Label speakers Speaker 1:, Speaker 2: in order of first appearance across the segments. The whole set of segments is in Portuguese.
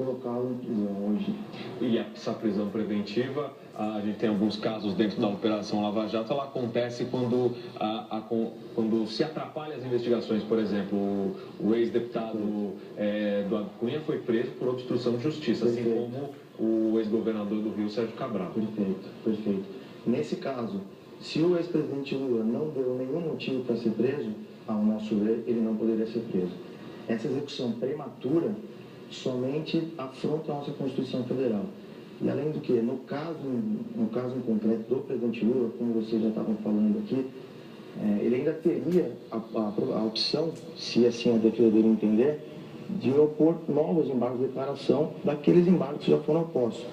Speaker 1: colocá-lo em prisão hoje.
Speaker 2: E essa prisão preventiva, a gente tem alguns casos dentro da Operação Lava Jato, ela acontece quando, quando se atrapalha as investigações. Por exemplo, o ex-deputado Eduardo Cunha foi preso por obstrução de justiça, assim como o ex-governador do Rio, Sérgio Cabral.
Speaker 1: Perfeito, perfeito. Nesse caso, se o ex-presidente Lula não deu nenhum motivo para ser preso, ao nosso ver, ele não poderia ser preso. Essa execução prematura somente afronta a nossa Constituição Federal. E além do que, no caso em concreto do presidente Lula, como vocês já estavam falando aqui, ele ainda teria a opção, se assim a defesa dele entender, de opor novos embargos de declaração daqueles embargos que já foram opostos.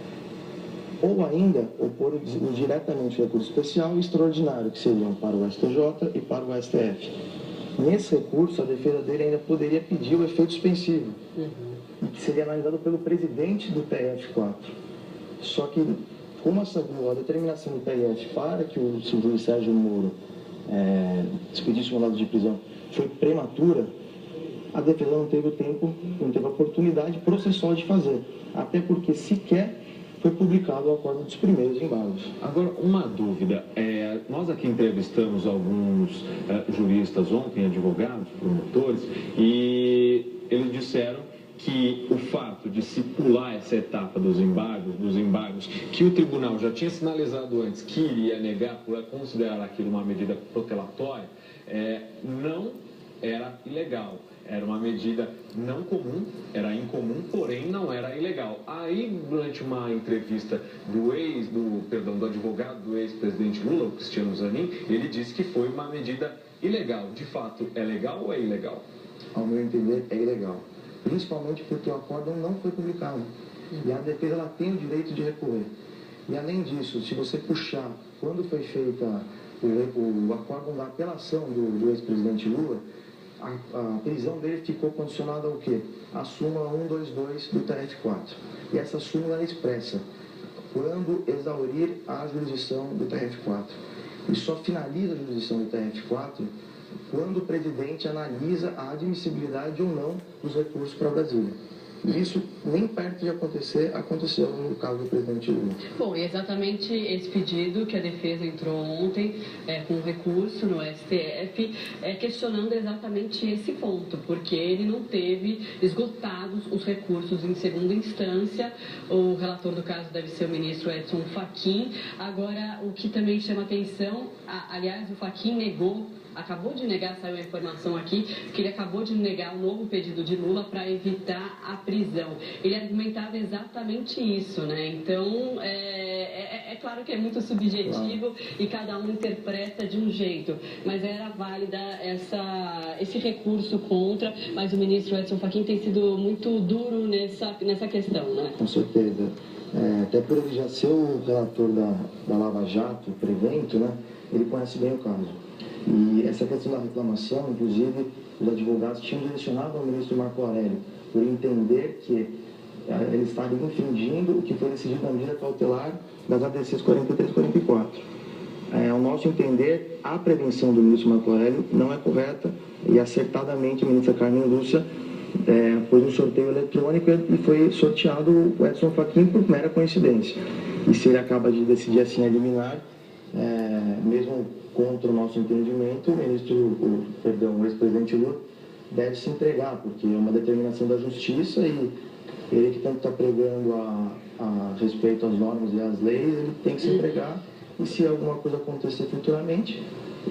Speaker 1: Ou ainda opor diretamente o recurso especial e extraordinário, que seriam para o STJ e para o STF. Nesse recurso, a defesa dele ainda poderia pedir o efeito suspensivo, que seria analisado pelo presidente do TRF4. Só que, como a determinação do TRF para que o juiz Sérgio Moro expedisse o mandado de prisão foi prematura, a defesa não teve o tempo, não teve a oportunidade processual de fazer. Até porque sequer foi publicado o acordo dos primeiros embargos.
Speaker 2: Agora, uma dúvida. Nós aqui entrevistamos alguns juristas ontem, advogados, promotores, e eles disseram que o fato de se pular essa etapa dos embargos, que o tribunal já tinha sinalizado antes que iria negar, por considerar aquilo uma medida protelatória, não era ilegal. Era uma medida não comum, era incomum, porém não era ilegal. Aí, durante uma entrevista do advogado do ex-presidente Lula, o Cristiano Zanin, ele disse que foi uma medida ilegal. De fato, é legal ou é ilegal?
Speaker 1: Ao meu entender, é ilegal. Principalmente porque o acórdão não foi publicado. E a defesa ela tem o direito de recorrer. E além disso, se você puxar quando foi feita o acórdão da apelação do ex-presidente Lula, a prisão dele ficou condicionada ao quê? A súmula 122 do TRF4. E essa súmula é expressa quando exaurir a jurisdição do TRF4. E só finaliza a jurisdição do TRF4 quando o presidente analisa a admissibilidade ou não dos recursos para Brasília. Isso, nem perto de acontecer, aconteceu no caso do presidente Lula.
Speaker 3: Bom, e exatamente esse pedido que a defesa entrou ontem com recurso no STF, questionando exatamente esse ponto, porque ele não teve esgotados os recursos em segunda instância. O relator do caso deve ser o ministro Edson Fachin. Agora, o que também chama atenção, aliás, o Fachin acabou de negar, saiu a informação aqui, que ele acabou de negar o novo pedido de Lula para evitar a prisão. Ele argumentava exatamente isso, né? Então, é claro que é muito subjetivo e cada um interpreta de um jeito, mas era válida esse recurso contra, mas o ministro Edson Fachin tem sido muito duro nessa questão, né?
Speaker 1: Com certeza. Até por ele já ser o relator da Lava Jato, prevento, né? Ele conhece bem o caso. E essa questão da reclamação, inclusive, os advogados tinham direcionado ao ministro Marco Aurélio, por entender que ele estaria infringindo o que foi decidido na medida cautelar das ADCs 43 e 44. Ao nosso entender, a prevenção do ministro Marco Aurélio não é correta e acertadamente a ministra Carmen Lúcia pôs um sorteio eletrônico e foi sorteado o Edson Fachin por mera coincidência. E se ele acaba de decidir assim eliminar, mesmo contra o nosso entendimento, o ex-presidente Lula deve se entregar, porque é uma determinação da justiça e ele que tanto está pregando a respeito às normas e às leis, ele tem que se entregar e se alguma coisa acontecer futuramente,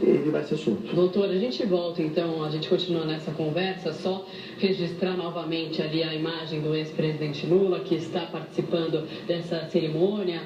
Speaker 1: ele vai ser solto.
Speaker 3: Doutor, a gente volta então, a gente continua nessa conversa, só registrar novamente ali a imagem do ex-presidente Lula, que está participando dessa cerimônia.